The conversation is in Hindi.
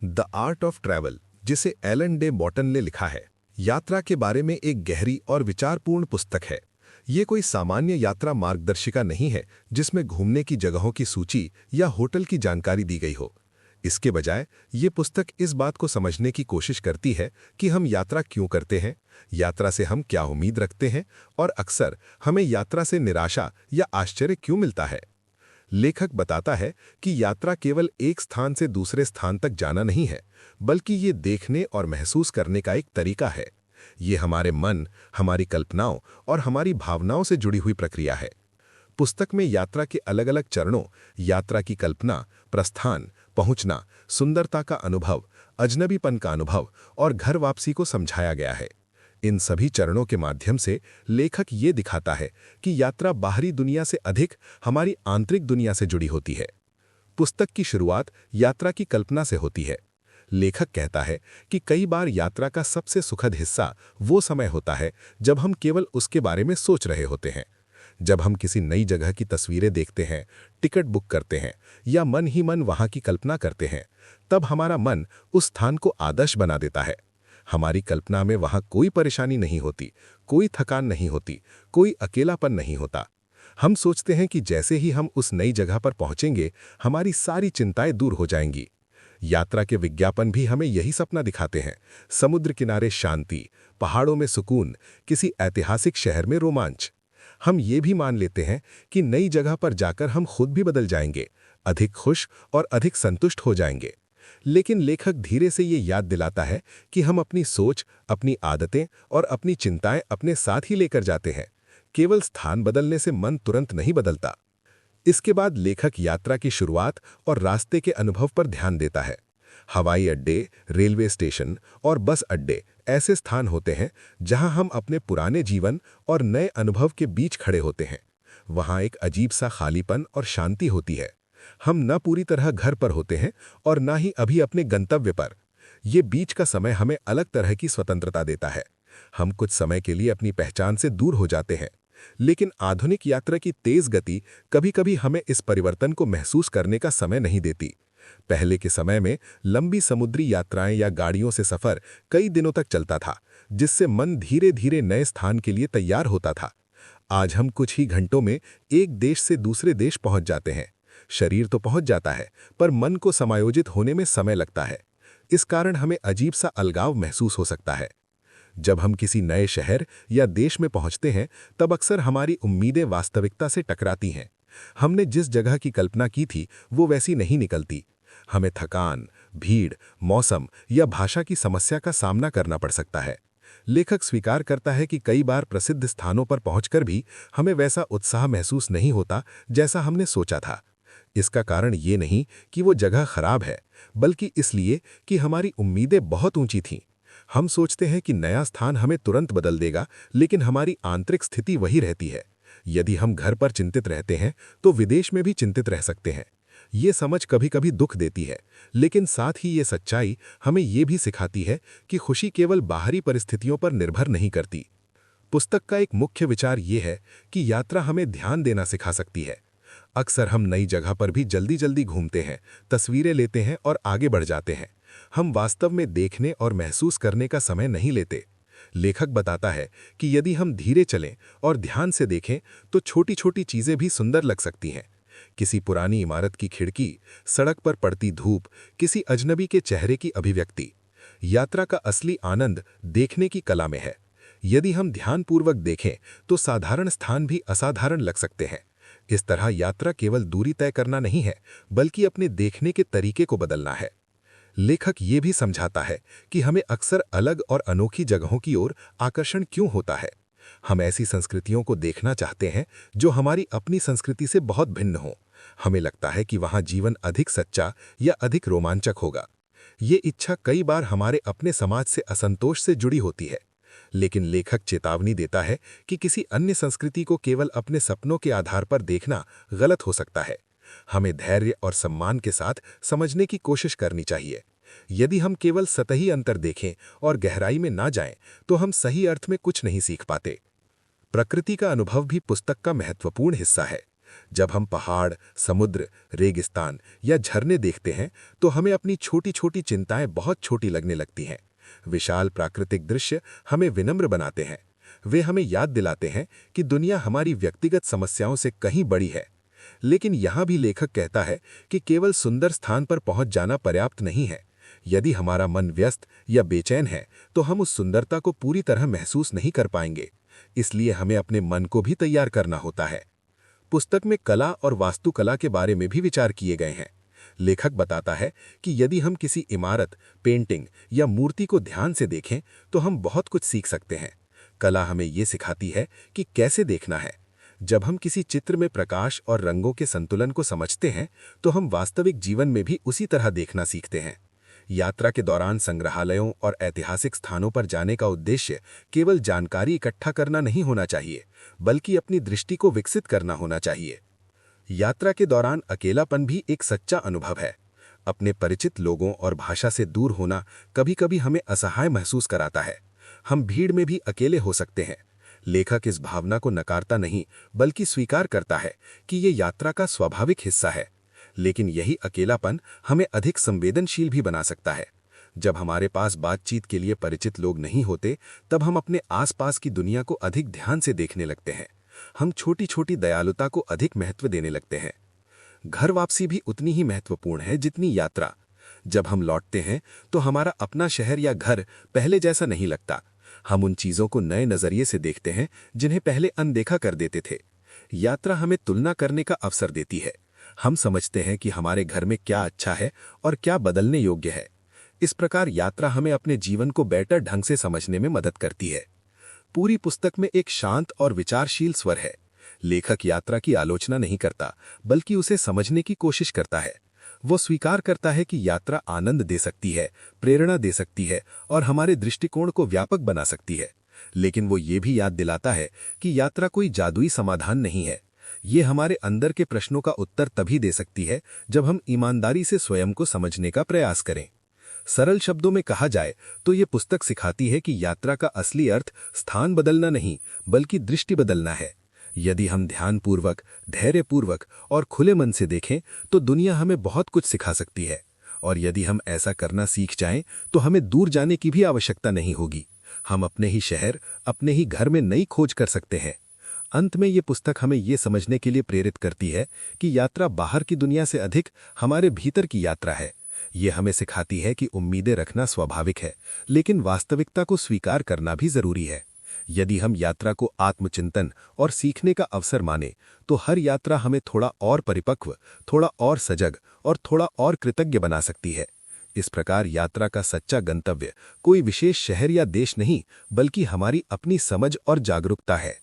द आर्ट ऑफ ट्रैवल, जिसे एलन डे बॉटन ने लिखा है, यात्रा के बारे में एक गहरी और विचारपूर्ण पुस्तक है। ये कोई सामान्य यात्रा मार्गदर्शिका नहीं है जिसमें घूमने की जगहों की सूची या होटल की जानकारी दी गई हो। इसके बजाय ये पुस्तक इस बात को समझने की कोशिश करती है कि हम यात्रा क्यों करते हैं, यात्रा से हम क्या उम्मीद रखते हैं और अक्सर हमें यात्रा से निराशा या आश्चर्य क्यों मिलता है। लेखक बताता है कि यात्रा केवल एक स्थान से दूसरे स्थान तक जाना नहीं है, बल्कि ये देखने और महसूस करने का एक तरीका है। ये हमारे मन, हमारी कल्पनाओं और हमारी भावनाओं से जुड़ी हुई प्रक्रिया है। पुस्तक में यात्रा के अलग-अलग चरणों, यात्रा की कल्पना, प्रस्थान, पहुंचना, सुंदरता का अनुभव, अजनबीपन का अनुभव और घर वापसी को समझाया गया है। इन सभी चरणों के माध्यम से लेखक ये दिखाता है कि यात्रा बाहरी दुनिया से अधिक हमारी आंतरिक दुनिया से जुड़ी होती है। पुस्तक की शुरुआत यात्रा की कल्पना से होती है। लेखक कहता है कि कई बार यात्रा का सबसे सुखद हिस्सा वो समय होता है जब हम केवल उसके बारे में सोच रहे होते हैं। जब हम किसी नई जगह की तस्वीरें देखते हैं, टिकट बुक करते हैं या मन ही मन वहां की कल्पना करते हैं, तब हमारा मन उस स्थान को आदर्श बना देता है। हमारी कल्पना में वहां कोई परेशानी नहीं होती, कोई थकान नहीं होती, कोई अकेलापन नहीं होता। हम सोचते हैं कि जैसे ही हम उस नई जगह पर पहुंचेंगे, हमारी सारी चिंताएं दूर हो जाएंगी। यात्रा के विज्ञापन भी हमें यही सपना दिखाते हैं। समुद्र किनारे शांति, पहाड़ों में सुकून, किसी ऐतिहासिक शहर में रोमांच। हम ये भी मान लेते हैं कि नई जगह पर जाकर हम खुद भी बदल जाएंगे, अधिक खुश और अधिक संतुष्ट हो जाएंगे। लेकिन लेखक धीरे से ये याद दिलाता है कि हम अपनी सोच, अपनी आदतें और अपनी चिंताएं अपने साथ ही लेकर जाते हैं। केवल स्थान बदलने से मन तुरंत नहीं बदलता। इसके बाद लेखक यात्रा की शुरुआत और रास्ते के अनुभव पर ध्यान देता है। हवाई अड्डे, रेलवे स्टेशन और बस अड्डे ऐसे स्थान होते हैं जहां हम अपने पुराने जीवन और नए अनुभव के बीच खड़े होते हैं। वहां एक अजीब सा खालीपन और शांति होती है। हम न पूरी तरह घर पर होते हैं और न ही अभी अपने गंतव्य पर। ये बीच का समय हमें अलग तरह की स्वतंत्रता देता है। हम कुछ समय के लिए अपनी पहचान से दूर हो जाते हैं। लेकिन आधुनिक यात्रा की तेज गति कभी-कभी हमें इस परिवर्तन को महसूस करने का समय नहीं देती। पहले के समय में लंबी समुद्री यात्राएं या गाड़ियों से सफर कई दिनों तक चलता था, जिससे मन धीरे-धीरे नए स्थान के लिए तैयार होता था। आज हम कुछ ही घंटों में एक देश से दूसरे देश पहुंच जाते हैं। शरीर तो पहुंच जाता है, पर मन को समायोजित होने में समय लगता है। इस कारण हमें अजीब सा अलगाव महसूस हो सकता है। जब हम किसी नए शहर या देश में पहुंचते हैं, तब अक्सर हमारी उम्मीदें वास्तविकता से टकराती हैं। हमने जिस जगह की कल्पना की थी, वो वैसी नहीं निकलती। हमें थकान, भीड़, मौसम या भाषा की समस्या का सामना करना पड़ सकता है। लेखक स्वीकार करता है कि कई बार प्रसिद्ध स्थानों पर पहुंचकर भी हमें वैसा उत्साह महसूस नहीं होता जैसा हमने सोचा था। इसका कारण ये नहीं कि वो जगह खराब है, बल्कि इसलिए कि हमारी उम्मीदें बहुत ऊंची थीं। हम सोचते हैं कि नया स्थान हमें तुरंत बदल देगा, लेकिन हमारी आंतरिक स्थिति वही रहती है। यदि हम घर पर चिंतित रहते हैं, तो विदेश में भी चिंतित रह सकते हैं। ये समझ कभी-कभी दुख देती है, लेकिन साथ ही ये सच्चाई हमें ये भी सिखाती है कि खुशी केवल बाहरी परिस्थितियों पर निर्भर नहीं करती। पुस्तक का एक मुख्य विचार ये है कि यात्रा हमें ध्यान देना सिखा सकती है। अक्सर हम नई जगह पर भी जल्दी-जल्दी घूमते हैं, तस्वीरें लेते हैं और आगे बढ़ जाते हैं। हम वास्तव में देखने और महसूस करने का समय नहीं लेते। लेखक बताता है कि यदि हम धीरे चलें और ध्यान से देखें, तो छोटी-छोटी चीजें भी सुंदर लग सकती हैं। किसी पुरानी इमारत की खिड़की, सड़क पर पड़ती धूप, किसी अजनबी के चेहरे की अभिव्यक्ति। यात्रा का असली आनंद देखने की कला में है। यदि हम ध्यानपूर्वक देखें, तो साधारण स्थान भी असाधारण लग सकते हैं। इस तरह यात्रा केवल दूरी तय करना नहीं है, बल्कि अपने देखने के तरीके को बदलना है। लेखक ये भी समझाता है कि हमें अक्सर अलग और अनोखी जगहों की ओर आकर्षण क्यों होता है। हम ऐसी संस्कृतियों को देखना चाहते हैं जो हमारी अपनी संस्कृति से बहुत भिन्न हो। हमें लगता है कि वहां जीवन अधिक सच्चा या अधिक रोमांचक होगा। ये इच्छा कई बार हमारे अपने समाज से असंतोष से जुड़ी होती है। लेकिन लेखक चेतावनी देता है कि किसी अन्य संस्कृति को केवल अपने सपनों के आधार पर देखना गलत हो सकता है। हमें धैर्य और सम्मान के साथ समझने की कोशिश करनी चाहिए। यदि हम केवल सतही अंतर देखें और गहराई में ना जाएं, तो हम सही अर्थ में कुछ नहीं सीख पाते। प्रकृति का अनुभव भी पुस्तक का महत्वपूर्ण हिस्सा है। जब हम पहाड़, समुद्र, रेगिस्तान या झरने देखते हैं तो हमें अपनी छोटी छोटी चिंताएं बहुत छोटी लगने लगती हैं। विशाल प्राकृतिक दृश्य हमें विनम्र बनाते हैं। वे हमें याद दिलाते हैं कि दुनिया हमारी व्यक्तिगत समस्याओं से कहीं बड़ी है। लेकिन यहाँ भी लेखक कहता है कि केवल सुंदर स्थान पर पहुंच जाना पर्याप्त नहीं है। यदि हमारा मन व्यस्त या बेचैन है तो हम उस सुंदरता को पूरी तरह महसूस नहीं कर पाएंगे। इसलिए हमें अपने मन को भी तैयार करना होता है। पुस्तक में कला और वास्तुकला के बारे में भी विचार किए गए हैं। लेखक बताता है कि यदि हम किसी इमारत, पेंटिंग या मूर्ति को ध्यान से देखें तो हम बहुत कुछ सीख सकते हैं। कला हमें ये सिखाती है कि कैसे देखना है। जब हम किसी चित्र में प्रकाश और रंगों के संतुलन को समझते हैं तो हम वास्तविक जीवन में भी उसी तरह देखना सीखते हैं। यात्रा के दौरान संग्रहालयों और ऐतिहासिक स्थानों पर जाने का उद्देश्य केवल जानकारी इकट्ठा करना नहीं होना चाहिए, बल्कि अपनी दृष्टि को विकसित करना होना चाहिए। यात्रा के दौरान अकेलापन भी एक सच्चा अनुभव है। अपने परिचित लोगों और भाषा से दूर होना कभी-कभी हमें असहाय महसूस कराता है। हम भीड़ में भी अकेले हो सकते हैं। लेखक इस भावना को नकारता नहीं, बल्कि स्वीकार करता है कि ये यात्रा का स्वाभाविक हिस्सा है। लेकिन यही अकेलापन हमें अधिक संवेदनशील भी बना सकता है। जब हमारे पास बातचीत के लिए परिचित लोग नहीं होते, तब हम अपने आसपास की दुनिया को अधिक ध्यान से देखने लगते हैं। हम छोटी छोटी दयालुता को अधिक महत्व देने लगते हैं। घर वापसी भी उतनी ही महत्वपूर्ण है जितनी यात्रा। जब हम लौटते हैं तो हमारा अपना शहर या घर पहले जैसा नहीं लगता। हम उन चीजों को नए नजरिए से देखते हैं जिन्हें पहले अनदेखा कर देते थे। यात्रा हमें तुलना करने का अवसर देती है। हम समझते हैं कि हमारे घर में क्या अच्छा है और क्या बदलने योग्य है। इस प्रकार यात्रा हमें अपने जीवन को बेहतर ढंग से समझने में मदद करती है। पूरी पुस्तक में एक शांत और विचारशील स्वर है। लेखक यात्रा की आलोचना नहीं करता, बल्कि उसे समझने की कोशिश करता है। वो स्वीकार करता है कि यात्रा आनंद दे सकती है, प्रेरणा दे सकती है और हमारे दृष्टिकोण को व्यापक बना सकती है। लेकिन वो ये भी याद दिलाता है कि यात्रा कोई जादुई समाधान नहीं है। ये हमारे अंदर के प्रश्नों का उत्तर तभी दे सकती है जब हम ईमानदारी से स्वयं को समझने का प्रयास करें। सरल शब्दों में कहा जाए तो ये पुस्तक सिखाती है कि यात्रा का असली अर्थ स्थान बदलना नहीं, बल्कि दृष्टि बदलना है। यदि हम ध्यानपूर्वक, धैर्यपूर्वक और खुले मन से देखें तो दुनिया हमें बहुत कुछ सिखा सकती है। और यदि हम ऐसा करना सीख जाएं तो हमें दूर जाने की भी आवश्यकता नहीं होगी। हम अपने ही शहर, अपने ही घर में नई खोज कर सकते हैं। अंत में ये पुस्तक हमें ये समझने के लिए प्रेरित करती है कि यात्रा बाहर की दुनिया से अधिक हमारे भीतर की यात्रा है। ये हमें सिखाती है कि उम्मीदें रखना स्वाभाविक है, लेकिन वास्तविकता को स्वीकार करना भी जरूरी है। यदि हम यात्रा को आत्मचिंतन और सीखने का अवसर माने, तो हर यात्रा हमें थोड़ा और परिपक्व, थोड़ा और सजग और थोड़ा और कृतज्ञ बना सकती है। इस प्रकार यात्रा का सच्चा गंतव्य कोई विशेष शहर या देश नहीं, बल्कि हमारी अपनी समझ और जागरूकता है।